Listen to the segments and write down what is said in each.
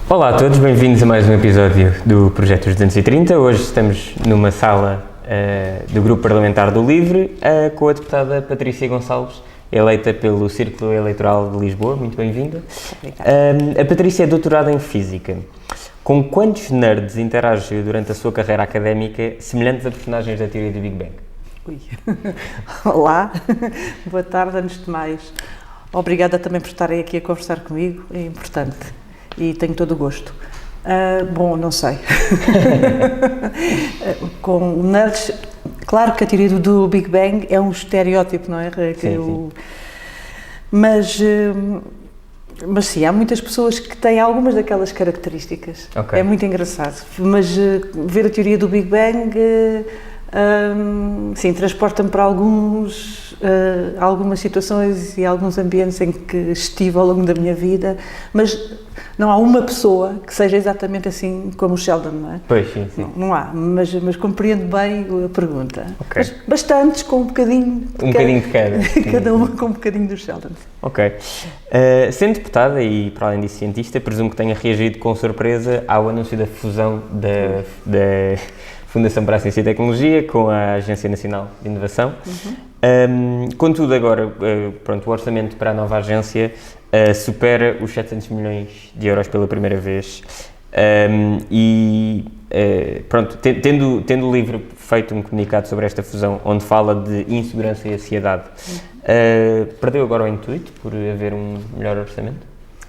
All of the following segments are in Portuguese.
Olá a todos, bem-vindos a mais um episódio do Projeto 230. Hoje estamos numa sala do Grupo Parlamentar do LIVRE com a deputada Patrícia Gonçalves, eleita pelo Círculo Eleitoral de Lisboa. Muito bem-vinda. A Patrícia é doutorada em Física. Com quantos nerds interagiu durante a sua carreira académica semelhantes a personagens da teoria do Big Bang? Olá, boa tarde, antes de mais. Obrigada também por estarem aqui a conversar comigo, é importante e tenho todo o gosto. Bom, não sei. Com nerds, claro que a teoria do Big Bang é um estereótipo, não é? Sim. Mas sim, há muitas pessoas que têm algumas daquelas características. Okay. É muito engraçado. Mas ver a teoria do Big Bang, sim, transporta-me para algumas situações e alguns ambientes em que estive ao longo da minha vida, mas não há uma pessoa que seja exatamente assim como o Sheldon, não é? Pois, sim. Não há, mas compreendo bem a pergunta. Okay. Mas bastantes, com um bocadinho de cada. Cada uma com um bocadinho do Sheldon. Ok. Sendo deputada e, para além disso, cientista, presumo que tenha reagido com surpresa ao anúncio da fusão da Fundação para a Ciência e Tecnologia com a Agência Nacional de Inovação. Contudo, agora, o orçamento para a nova agência supera os 700 milhões de euros pela primeira vez. Tendo o LIVRE feito um comunicado sobre esta fusão, onde fala de insegurança e ansiedade, perdeu agora o intuito por haver um melhor orçamento?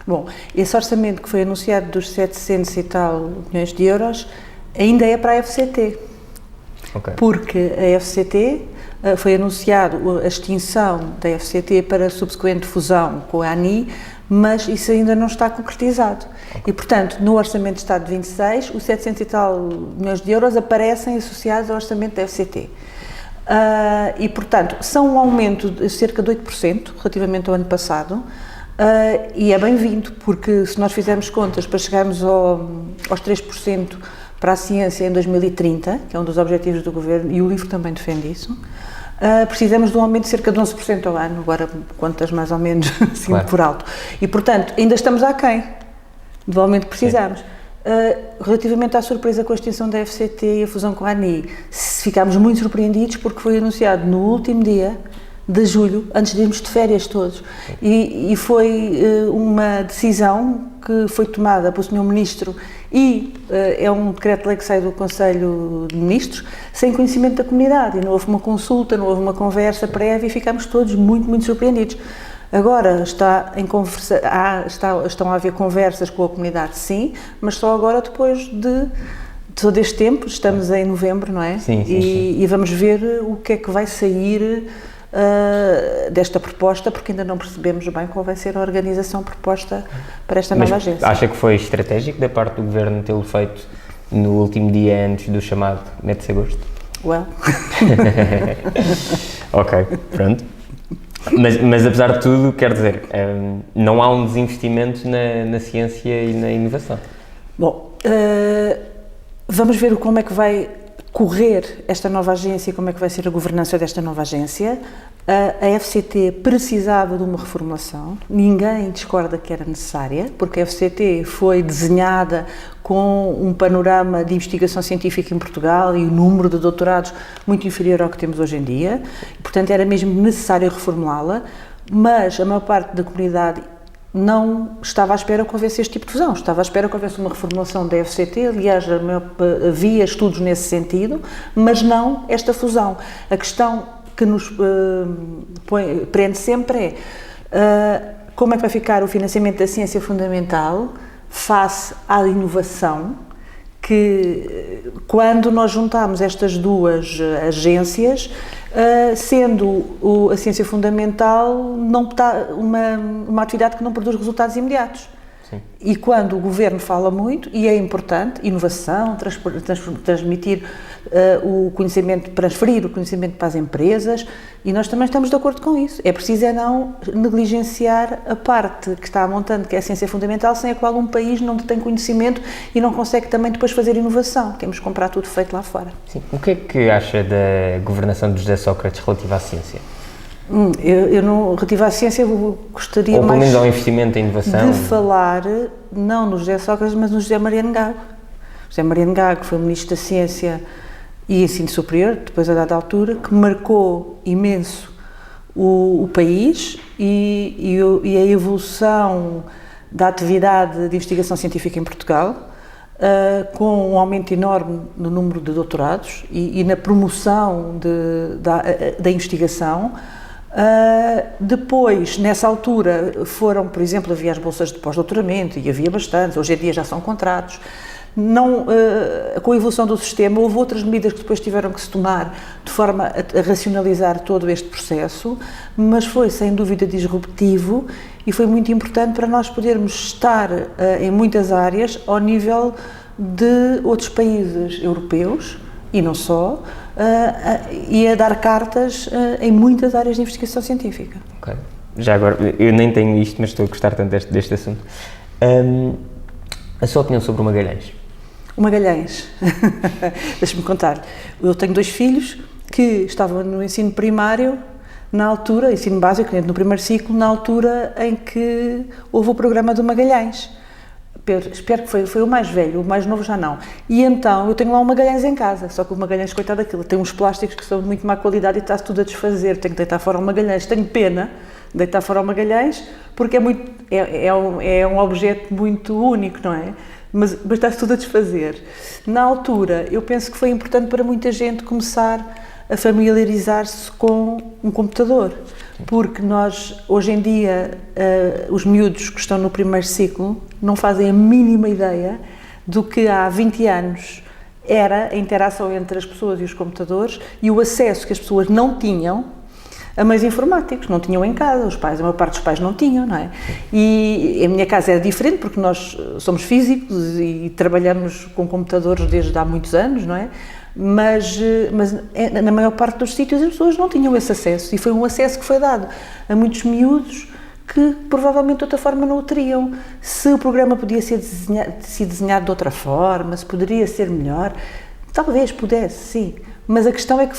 Bom, esse orçamento que foi anunciado dos 700 e tal milhões de euros ainda é para a FCT. Okay. Porque a FCT foi anunciado a extinção da FCT para a subsequente fusão com a ANI, mas isso ainda não está concretizado. Okay. E, portanto, no Orçamento de Estado de 26, os 700 e tal milhões de euros aparecem associados ao Orçamento da FCT. E, portanto, são um aumento de cerca de 8% relativamente ao ano passado, e é bem-vindo, porque se nós fizermos contas para chegarmos aos 3% para a ciência em 2030, que é um dos objetivos do Governo, e o LIVRE também defende isso, precisamos de um aumento de cerca de 11% ao ano, agora quantas mais ou menos, assim, claro, por alto. E, portanto, ainda estamos aquém do aumento que precisamos. Relativamente à surpresa com a extinção da FCT e a fusão com a ANI, ficámos muito surpreendidos porque foi anunciado no último dia de julho, antes de irmos de férias todos, e foi uma decisão que foi tomada pelo Sr. Ministro e é um decreto-lei que sai do Conselho de Ministros sem conhecimento da comunidade, e não houve uma consulta, não houve uma conversa prévia e ficámos todos muito, muito surpreendidos. Agora estão a haver conversas com a comunidade, sim, mas só agora depois de todo este tempo, estamos em novembro, não é? Sim. E vamos ver o que é que vai sair desta proposta, porque ainda não percebemos bem qual vai ser a organização proposta para esta nova agência. Acha que foi estratégico da parte do Governo tê-lo feito no último dia antes do chamado mês de agosto? Well. Ok, pronto. Mas apesar de tudo, quer dizer, não há um desinvestimento na ciência e na inovação? Bom, vamos ver como é que vai correr esta nova agência e como é que vai ser a governança desta nova agência. A FCT precisava de uma reformulação, ninguém discorda que era necessária, porque a FCT foi desenhada com um panorama de investigação científica em Portugal e o número de doutorados muito inferior ao que temos hoje em dia, portanto era mesmo necessário reformulá-la, mas a maior parte da comunidade não estava à espera que houvesse este tipo de fusão, estava à espera que houvesse uma reformulação da FCT, aliás, havia estudos nesse sentido, mas não esta fusão. A questão que nos prende sempre é como é que vai ficar o financiamento da ciência fundamental face à inovação, que quando nós juntamos estas duas agências, sendo a ciência fundamental não está uma atividade que não produz resultados imediatos. Sim. E quando o Governo fala muito, e é importante, inovação, transmitir o conhecimento, transferir o conhecimento para as empresas, e nós também estamos de acordo com isso. É preciso não negligenciar a parte que está a montante, que é a ciência fundamental, sem a qual um país não tem conhecimento e não consegue também depois fazer inovação. Temos que comprar tudo feito lá fora. Sim. O que é que acha da governação de José Sócrates relativa à ciência? Eu não, relativo à ciência, eu gostaria Ou pelo mais menos ao investimento em inovação? de falar, não no José Sócrates, mas no José Mariano Gago. José Mariano Gago foi Ministro da Ciência e Ensino Superior, depois a dada altura, que marcou imenso o país e a evolução da atividade de investigação científica em Portugal, com um aumento enorme no número de doutorados e na promoção da investigação. Depois, nessa altura, foram, por exemplo, havia as bolsas de pós-doutoramento e havia bastantes, hoje em dia já são contratos. Não, com a evolução do sistema, houve outras medidas que depois tiveram que se tomar de forma a racionalizar todo este processo, mas foi sem dúvida disruptivo e foi muito importante para nós podermos estar em muitas áreas ao nível de outros países europeus e não só, e a dar cartas em muitas áreas de investigação científica. Ok. Já agora, eu nem tenho isto, mas estou a gostar tanto deste assunto. A sua opinião sobre o Magalhães? O Magalhães, deixa-me contar, eu tenho 2 filhos que estavam no ensino primário, na altura, ensino básico, no primeiro ciclo, na altura em que houve o programa do Magalhães. Espero que foi o mais velho, o mais novo já não. E então, eu tenho lá um Magalhães em casa, só que o Magalhães, coitado daquilo, tem uns plásticos que são de muito má qualidade e está-se tudo a desfazer, tenho que deitar fora o Magalhães. Tenho pena de deitar fora o Magalhães, porque é um objeto muito único, não é? Mas está-se tudo a desfazer. Na altura, eu penso que foi importante para muita gente começar a familiarizar-se com um computador, porque nós, hoje em dia, os miúdos que estão no primeiro ciclo não fazem a mínima ideia do que há 20 anos era a interação entre as pessoas e os computadores e o acesso que as pessoas não tinham a meios informáticos, não tinham em casa, a maior parte dos pais não tinham, não é? E a minha casa era diferente porque nós somos físicos e trabalhamos com computadores desde há muitos anos, não é? Mas na maior parte dos sítios as pessoas não tinham esse acesso e foi um acesso que foi dado a muitos miúdos que provavelmente de outra forma não o teriam. Se o programa podia ser desenhado de outra forma, se poderia ser melhor, talvez pudesse, sim. Mas a questão é que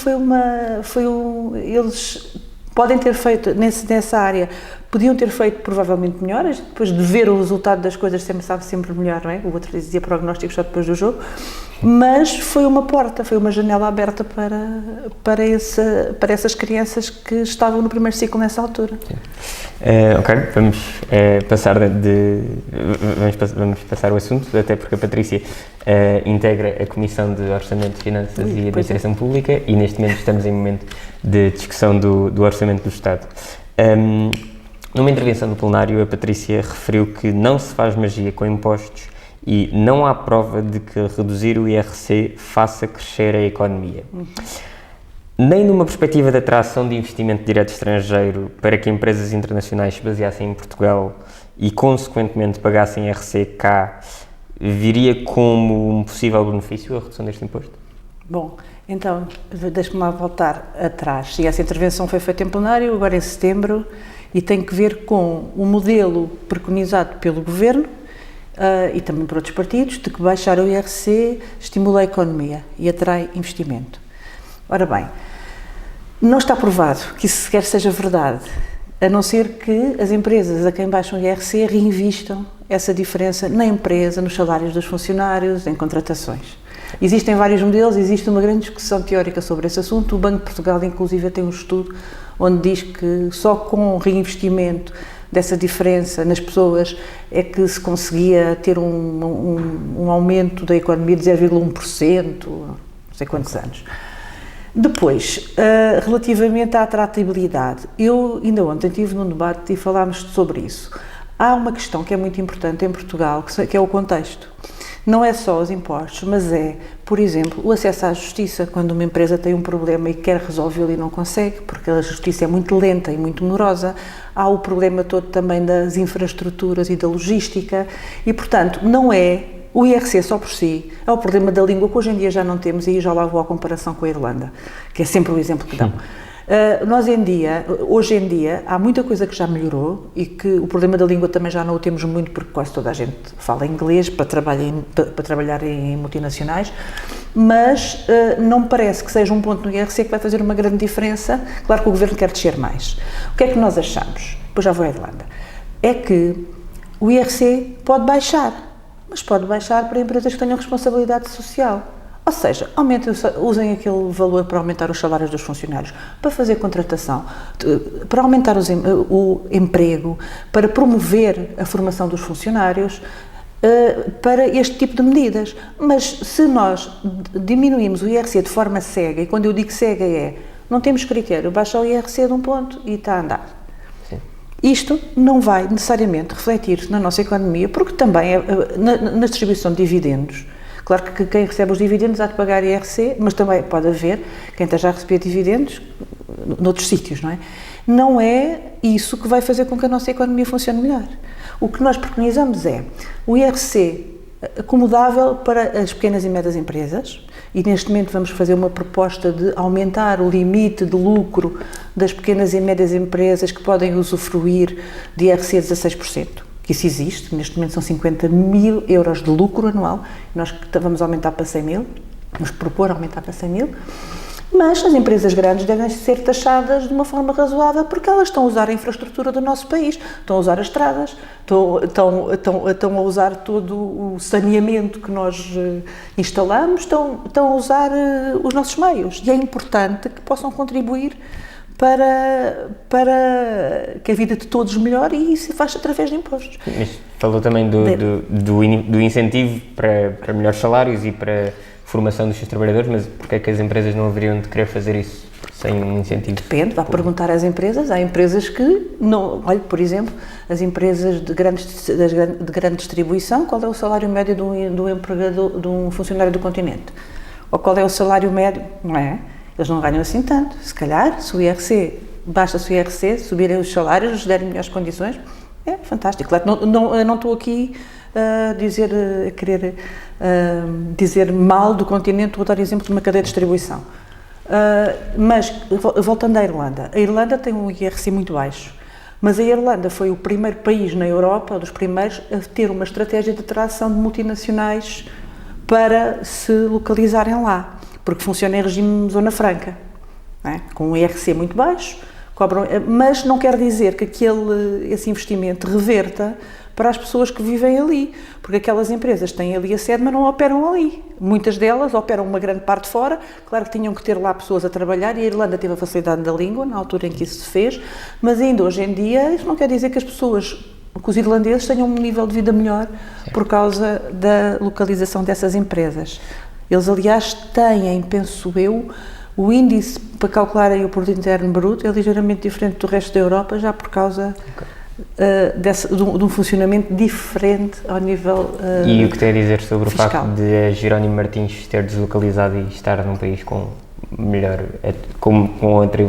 eles podem ter feito nessa área, podiam ter feito provavelmente melhor, depois de ver o resultado das coisas sempre sabe sempre melhor, não é? O outro dizia prognóstico só depois do jogo, mas foi uma porta, foi uma janela aberta para essas crianças que estavam no primeiro ciclo nessa altura. Ok, vamos passar o assunto, até porque a Patrícia integra a Comissão de Orçamento, Finanças e Administração Pública e neste momento estamos em momento de discussão do Orçamento do Estado. Numa intervenção no plenário, a Patrícia referiu que não se faz magia com impostos e não há prova de que reduzir o IRC faça crescer a economia. Nem numa perspectiva de atração de investimento direto estrangeiro para que empresas internacionais se baseassem em Portugal e, consequentemente, pagassem IRC cá, viria como um possível benefício a redução deste imposto? Bom, então, deixe-me lá voltar atrás. Sim, essa intervenção foi feita em plenário, agora em setembro, e tem que ver com o modelo preconizado pelo Governo e também por outros partidos, de que baixar o IRC estimula a economia e atrai investimento. Ora bem, não está provado que isso sequer seja verdade, a não ser que as empresas a quem baixam o IRC reinvistam essa diferença na empresa, nos salários dos funcionários, em contratações. Existem vários modelos, existe uma grande discussão teórica sobre esse assunto. O Banco de Portugal, inclusive, tem um estudo onde diz que só com reinvestimento dessa diferença nas pessoas é que se conseguia ter um aumento da economia de 0,1%, não sei quantos anos. Depois, relativamente à atratividade, eu ainda ontem estive num debate e falámos sobre isso. Há uma questão que é muito importante em Portugal, que é o contexto. Não é só os impostos, mas é, por exemplo, o acesso à justiça, quando uma empresa tem um problema e quer resolvê-lo e não consegue, porque a justiça é muito lenta e muito morosa. Há o problema todo também das infraestruturas e da logística e, portanto, não é o IRC só por si, é o problema da língua que hoje em dia já não temos e aí já lá vou à comparação com a Irlanda, que é sempre o exemplo que dão. Hoje em dia, há muita coisa que já melhorou e que o problema da língua também já não o temos muito, porque quase toda a gente fala inglês para trabalhar em multinacionais, mas não me parece que seja um ponto no IRC que vai fazer uma grande diferença. Claro que o Governo quer descer mais. O que é que nós achamos? Depois já vou à Irlanda. É que o IRC pode baixar, mas pode baixar para empresas que tenham responsabilidade social. Ou seja, usem aquele valor para aumentar os salários dos funcionários, para fazer contratação, para aumentar o emprego, para promover a formação dos funcionários, para este tipo de medidas. Mas se nós diminuímos o IRC de forma cega, e quando eu digo cega não temos critério, baixa o IRC de um ponto e está a andar. Sim. Isto não vai necessariamente refletir-se na nossa economia, porque também na distribuição de dividendos. Claro que quem recebe os dividendos há de pagar IRC, mas também pode haver quem esteja a receber dividendos noutros sítios, não é? Não é isso que vai fazer com que a nossa economia funcione melhor. O que nós preconizamos é o IRC acomodável para as pequenas e médias empresas, e neste momento vamos fazer uma proposta de aumentar o limite de lucro das pequenas e médias empresas que podem usufruir de IRC a 16%. Que isso existe, neste momento são 50 mil euros de lucro anual, nós vamos aumentar para 100 mil, vamos propor aumentar para 100 mil, mas as empresas grandes devem ser taxadas de uma forma razoável porque elas estão a usar a infraestrutura do nosso país, estão a usar as estradas, estão a usar todo o saneamento que nós instalamos, estão a usar os nossos meios, e é importante que possam contribuir para que a vida de todos melhore, e isso se faz através de impostos. Mas falou também do incentivo para melhores salários e para a formação dos seus trabalhadores, mas porquê é que as empresas não haveriam de querer fazer isso sem um incentivo? Depende, vá perguntar às empresas. Há empresas que não... Olha, por exemplo, as empresas de grande distribuição, qual é o salário médio do empregado, de um funcionário do continente? Ou qual é o salário médio? Não é? Eles não ganham assim tanto. Se calhar, se o IRC, basta-se o IRC, subirem os salários, nos derem melhores condições, é fantástico. Claro, eu não estou aqui a querer dizer mal do continente, vou dar exemplo de uma cadeia de distribuição. Mas, voltando à Irlanda, a Irlanda tem um IRC muito baixo, mas a Irlanda foi o primeiro país na Europa, dos primeiros, a ter uma estratégia de atração de multinacionais para se localizarem lá, porque funciona em regime Zona Franca, não é? Com um IRC muito baixo, mas não quer dizer que esse investimento reverta para as pessoas que vivem ali, porque aquelas empresas têm ali a sede, mas não operam ali. Muitas delas operam uma grande parte fora, claro que tinham que ter lá pessoas a trabalhar, e a Irlanda teve a facilidade da língua, na altura em que isso se fez, mas ainda hoje em dia isso não quer dizer que as pessoas, que os irlandeses tenham um nível de vida melhor por causa da localização dessas empresas. Eles, aliás, têm, penso eu, o índice para calcular aí o produto interno bruto é ligeiramente diferente do resto da Europa, já por causa de um funcionamento diferente ao nível E o que tem a dizer sobre fiscal. O facto de a Jerónimo Martins ter deslocalizado e estar num país com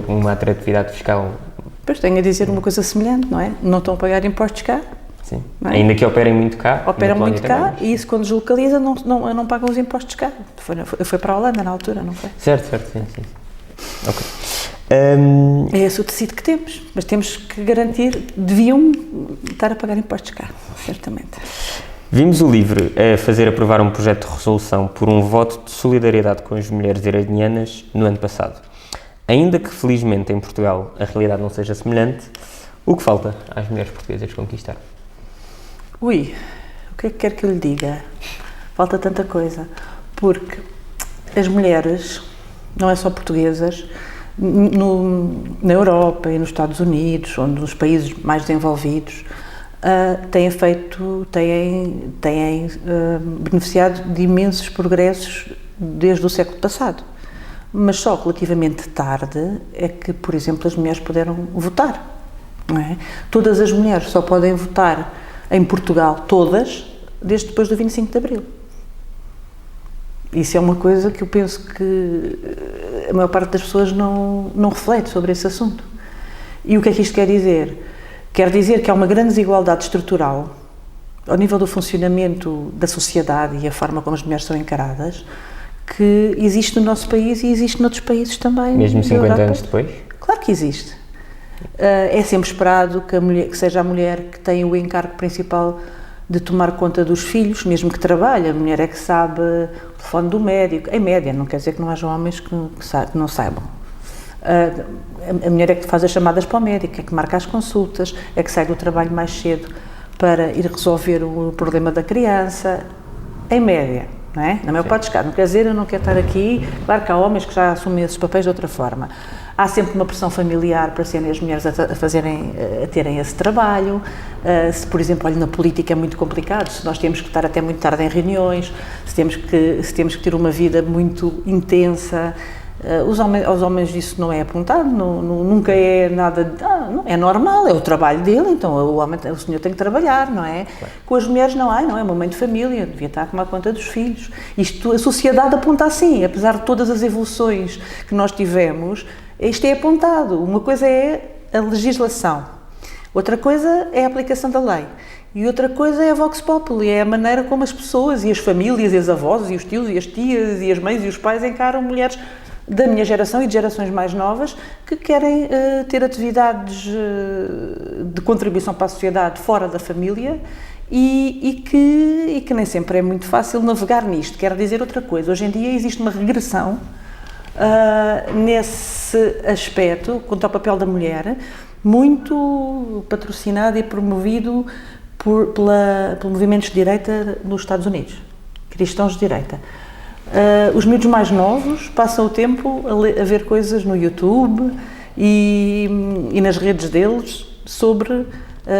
uma atratividade fiscal? Pois, tenho a dizer uma coisa semelhante, não é? Não estão a pagar impostos cá. Sim. É? Ainda que operem muito cá. Operam muito cá, e isso, quando deslocaliza, não pagam os impostos cá. Foi para a Holanda na altura, não foi? Certo, sim. Ok. É esse o tecido que temos, mas temos que garantir, deviam estar a pagar impostos cá, certamente. Vimos o LIVRE a fazer aprovar um projeto de resolução por um voto de solidariedade com as mulheres iranianas no ano passado. Ainda que, felizmente, em Portugal a realidade não seja semelhante, o que falta às mulheres portuguesas conquistar? O que é que quer que eu lhe diga? Falta tanta coisa, porque as mulheres, não é só portuguesas, na Europa e nos Estados Unidos, ou nos países mais desenvolvidos, têm beneficiado de imensos progressos desde o século passado. Mas só relativamente tarde é que, por exemplo, as mulheres puderam votar. Não é? Todas as mulheres só podem votar em Portugal, todas, desde depois do 25 de Abril. Isso é uma coisa que eu penso que a maior parte das pessoas não reflete sobre esse assunto. E o que é que isto quer dizer? Quer dizer que há uma grande desigualdade estrutural ao nível do funcionamento da sociedade e a forma como as mulheres são encaradas, que existe no nosso país e existe noutros países também. Mesmo 50 anos depois? Claro que existe. É sempre esperado que seja a mulher que tenha o encargo principal de tomar conta dos filhos, mesmo que trabalhe. A mulher é que sabe o telefone do médico. Em média, não quer dizer que não haja homens que não saibam. A mulher é que faz as chamadas para o médico, é que marca as consultas, é que sai do trabalho mais cedo para ir resolver o problema da criança. Em média, não é? Na maior parte dos casos. Não quer dizer, eu não quero estar aqui. Claro que há homens que já assumem esses papéis de outra forma. Há sempre uma pressão familiar para serem as mulheres a terem esse trabalho. Se, por exemplo, olha, na política é muito complicado, se nós temos que estar até muito tarde em reuniões, se temos que ter uma vida muito intensa. Aos homens isso não é apontado, nunca é nada, não, é normal, é o trabalho dele, então o senhor tem que trabalhar, não é? Claro. Com as mulheres não é uma mãe de família, devia estar a tomar conta dos filhos. Isto, a sociedade aponta assim, apesar de todas as evoluções que nós tivemos, isto é apontado. Uma coisa é a legislação, outra coisa é a aplicação da lei. E outra coisa é a vox populi, é a maneira como as pessoas e as famílias, e as avós, e os tios, e as tias, e as mães e os pais encaram mulheres da minha geração e de gerações mais novas que querem ter atividades de contribuição para a sociedade fora da família e que nem sempre é muito fácil navegar nisto. Quero dizer outra coisa, hoje em dia existe uma regressão nesse aspecto, quanto ao papel da mulher, muito patrocinado e promovido por movimentos de direita nos Estados Unidos, cristãos de direita. Os miúdos mais novos passam o tempo a ver coisas no YouTube e nas redes deles sobre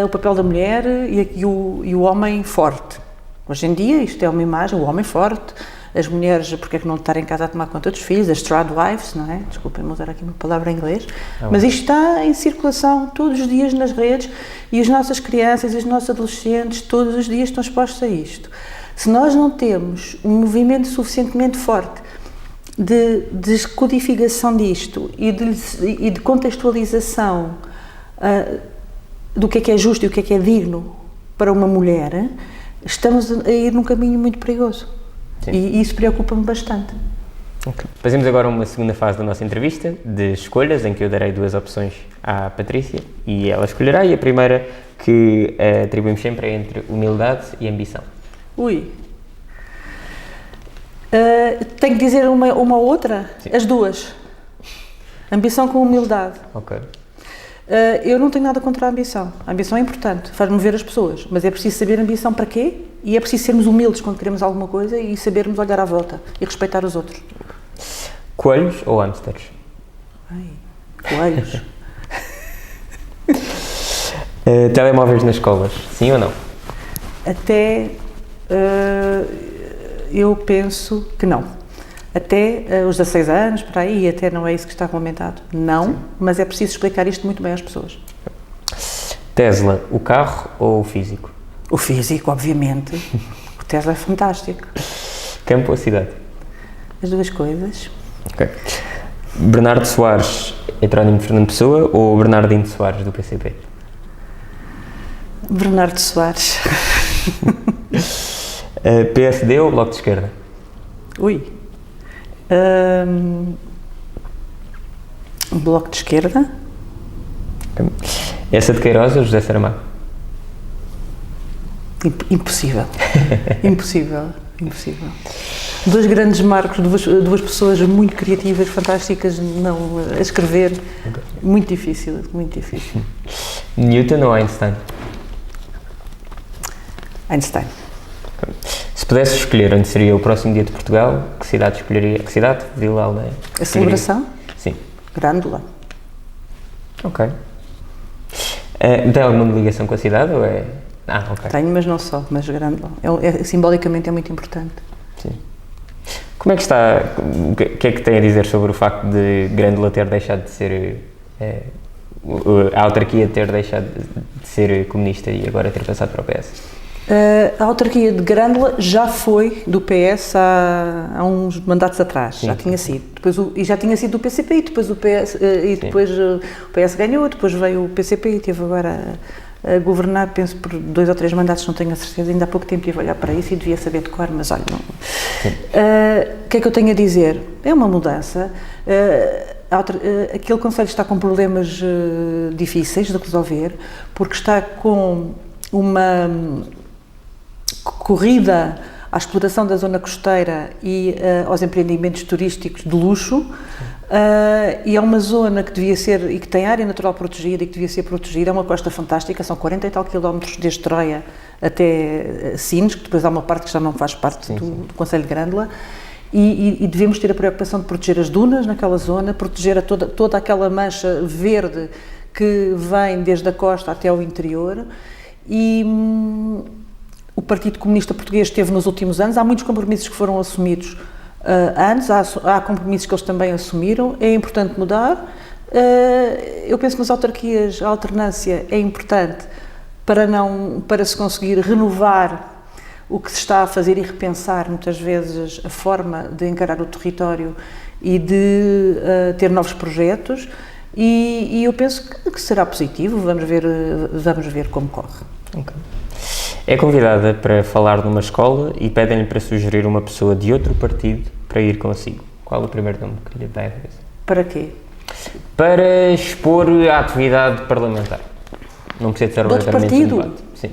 o papel da mulher e o homem forte. Hoje em dia isto é uma imagem, o homem forte, as mulheres, porque é que não estar em casa a tomar conta dos filhos, as trad wives, não é? Desculpem-me usar aqui uma palavra em inglês, mas isto está em circulação todos os dias nas redes e as nossas crianças e os nossos adolescentes todos os dias estão expostos a isto. Se nós não temos um movimento suficientemente forte de descodificação disto e de contextualização do que é justo e o que é digno para uma mulher, estamos a ir num caminho muito perigoso. Sim. E isso preocupa-me bastante. Okay. Fazemos agora uma segunda fase da nossa entrevista, de escolhas, em que eu darei 2 opções à Patrícia e ela escolherá, e a primeira que atribuímos sempre é entre humildade e ambição. Tenho que dizer uma ou outra? Sim. As duas. Ambição com humildade. Ok. Eu não tenho nada contra a ambição. A ambição é importante, faz mover as pessoas, mas é preciso saber ambição para quê e é preciso sermos humildes quando queremos alguma coisa e sabermos olhar à volta e respeitar os outros. Coelhos ou hamsters? Coelhos. Telemóveis nas escolas, sim ou não? Eu penso que não. Até os 16 anos, por aí, até não é isso que está comentado. Não, sim. Mas é preciso explicar isto muito bem às pessoas. Tesla, o carro ou o físico? O físico, obviamente. O Tesla é fantástico. Campo ou cidade? As duas coisas. Ok. Bernardo Soares, heterónimo de Fernando Pessoa, ou Bernardino Soares, do PCP? Bernardo Soares. PSD ou Bloco de Esquerda? Bloco de Esquerda. Essa de Queiroz ou José Saramago? Impossível. Impossível. Dois grandes marcos, duas pessoas muito criativas, fantásticas a escrever. Okay. Muito difícil. Newton ou Einstein? Einstein. Okay. Se pudesse escolher onde seria o próximo dia de Portugal, que cidade escolheria? Que cidade? Vila, aldeia? A celebração? Sim. Grândola. Ok. Tem alguma ligação com a cidade ou é... ok. Tenho, mas não só, mas Grândola. Simbolicamente é muito importante. Sim. Como é que está, o que é que tem a dizer sobre o facto de Grândola ter deixado de ser, a autarquia ter deixado de ser comunista e agora ter passado para o PS? A autarquia de Grândola já foi do PS há uns mandatos atrás. Sim. Já tinha sido. Já tinha sido do PCP e depois o PS ganhou, depois veio o PCP e teve agora a governar, penso, por 2 ou 3 mandatos, não tenho a certeza, ainda há pouco tempo tive a olhar para isso e devia saber de cor, mas olha, não. O que é que eu tenho a dizer? É uma mudança. aquele concelho está com problemas difíceis de resolver, porque está com uma corrida à exploração da zona costeira e aos empreendimentos turísticos de luxo, e é uma zona que devia ser, e que tem área natural protegida e que devia ser protegida, é uma costa fantástica, são 40 e tal quilómetros desde Troia até Sines, que depois há uma parte que já não faz parte do concelho de Grândola, e devemos ter a preocupação de proteger as dunas naquela zona, proteger toda aquela mancha verde que vem desde a costa até ao interior, e o Partido Comunista Português teve nos últimos anos, há muitos compromissos que foram assumidos antes, há compromissos que eles também assumiram, é importante mudar. Eu penso que nas autarquias a alternância é importante para se conseguir renovar o que se está a fazer e repensar muitas vezes a forma de encarar o território e de ter novos projetos, e eu penso que será positivo, vamos ver como corre. Okay. É convidada para falar numa escola e pedem-lhe para sugerir uma pessoa de outro partido para ir consigo. Qual é o primeiro nome que lhe dá a cabeça? Para quê? Para expor a atividade parlamentar. Não precisa ser obrigatoriamente um debate. Sim.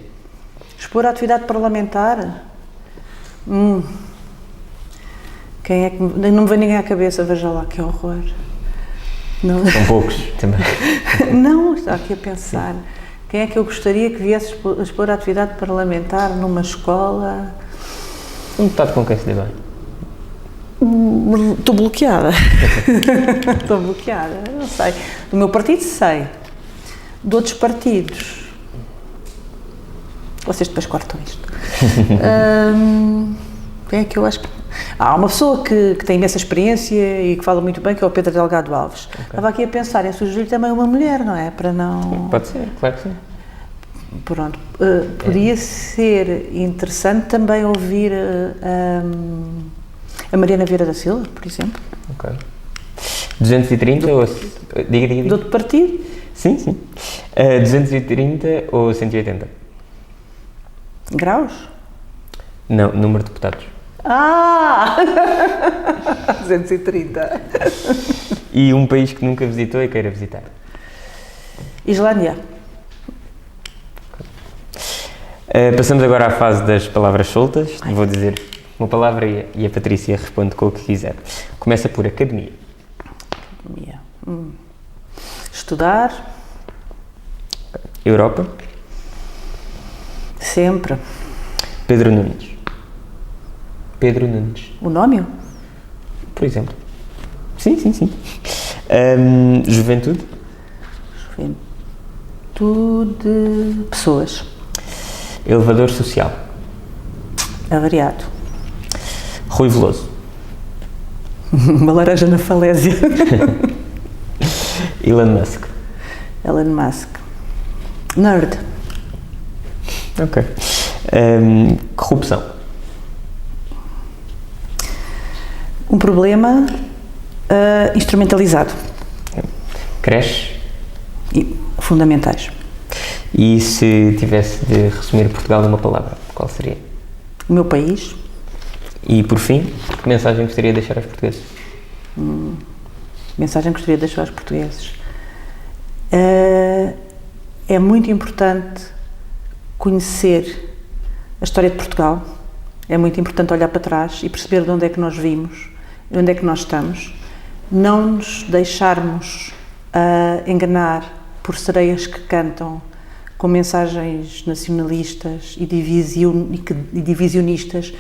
Expor a atividade parlamentar? Quem é que... Não me vem ninguém à cabeça, veja lá, que horror. Não. São poucos, também. Não, está aqui a pensar. Quem é que eu gostaria que viesse expor a atividade parlamentar numa escola? Um deputado com quem se dê bem. Estou bloqueada. Estou bloqueada, não sei. Do meu partido sei. De outros partidos... Vocês depois cortam isto. Quem é que eu acho que... Há uma pessoa que tem imensa experiência e que fala muito bem, que é o Pedro Delgado Alves. Okay. Estava aqui a pensar em sugerir também uma mulher, não é? Para não... Pode ser, claro que sim. Pronto. Podia ser interessante também ouvir a Mariana Vieira da Silva, por exemplo. Ok. 230 ou... Diga. Do outro partido? Sim. 230 ou 180? Graus? Não, número de deputados. 230. E um país que nunca visitou e queira visitar? Islândia. Passamos agora à fase das palavras soltas. Vou dizer uma palavra e a Patrícia responde com o que quiser. Começa por academia. Academia. Estudar. Europa. Sempre. Pedro Nunes. O nome? Por exemplo. Sim. Juventude. Pessoas. Elevador social. Avariado. Rui Veloso. Uma laranja na falésia. Elon Musk. Nerd. Ok. Corrupção. Um problema instrumentalizado. Creches. E fundamentais. E se tivesse de resumir Portugal numa palavra, qual seria? O meu país. E por fim, que mensagem gostaria de deixar aos portugueses? Mensagem que gostaria de deixar aos portugueses. É muito importante conhecer a história de Portugal, é muito importante olhar para trás e perceber de onde é que nós vimos, de onde é que nós estamos, não nos deixarmos enganar por sereias que cantam com mensagens nacionalistas e divisionistas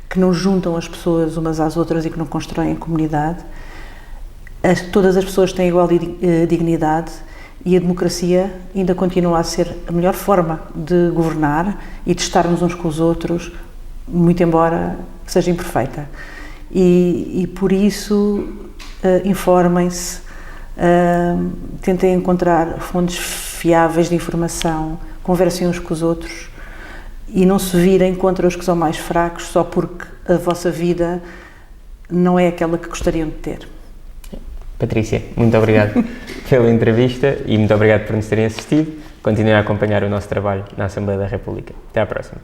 que não juntam as pessoas umas às outras e que não constroem a comunidade. Todas as pessoas têm igual dignidade e a democracia ainda continua a ser a melhor forma de governar e de estarmos uns com os outros, muito embora seja imperfeita. E por isso, informem-se, tentem encontrar fontes fiáveis de informação, conversem uns com os outros e não se virem contra os que são mais fracos só porque a vossa vida não é aquela que gostariam de ter. Patrícia, muito obrigado pela entrevista e muito obrigado por nos terem assistido. Continuem a acompanhar o nosso trabalho na Assembleia da República. Até à próxima.